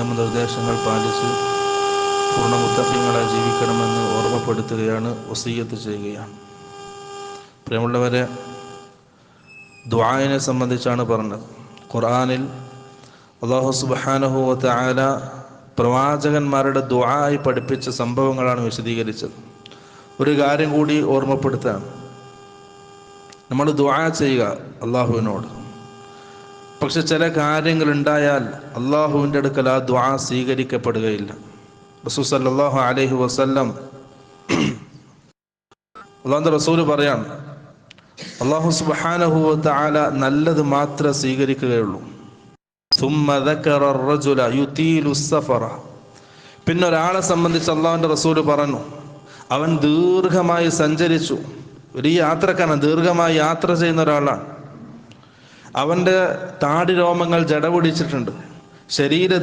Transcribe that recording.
നിയമനിർദ്ദേശങ്ങൾ പാലിച്ച് പൂർണ്ണ മുത്തഖീങ്ങളായി ജീവിക്കണമെന്ന് ഓർമ്മപ്പെടുത്തുകയാണ്, വസിയ്യത്ത് ചെയ്യുകയാണ്. പ്രിയമുള്ളവരെ, ദുആഇനെ സംബന്ധിച്ചാണ് പറഞ്ഞത്. ഖുർആനിൽ അല്ലാഹു സുബ്ഹാനഹു വ തആല പ്രവാചകന്മാരുടെ ദുആയി പഠിപ്പിച്ച സംഭവങ്ങളാണ് വിശദീകരിച്ചത്. ഒരു കാര്യം കൂടി ഓർമ്മപ്പെടുത്താൻ, നമ്മൾ ദുആ ചെയ്യുക അള്ളാഹുവിനോട്. പക്ഷെ ചില കാര്യങ്ങൾ ഉണ്ടായാൽ അള്ളാഹുവിൻ്റെ അടുക്കൽ ആ ദുആ സ്വീകരിക്കപ്പെടുകയില്ല. റസൂൽ സല്ലല്ലാഹു അലൈഹി വസല്ലം, അള്ളാഹുവിൻ്റെ റസൂല് പറയാം, അള്ളാഹു സുബ്ഹാനഹു വ തആല നല്ലത് മാത്രമേ സ്വീകരിക്കുകയുള്ളൂ. ثم ذكر الرجل يطيل السفر. പിന്നെ ഒരാളെ സംബന്ധിച്ച് അള്ളാഹുവിൻ്റെ റസൂല് പറഞ്ഞു, അവൻ ദീർഘമായി സഞ്ചരിച്ചു. ഒരു യാത്രക്കാരൻ, ദീർഘമായി യാത്ര ചെയ്യുന്ന ഒരാളാണ്. അവൻ്റെ താടി രോമങ്ങൾ ജട പിടിച്ചിട്ടുണ്ട്, ശരീരത്തിൽ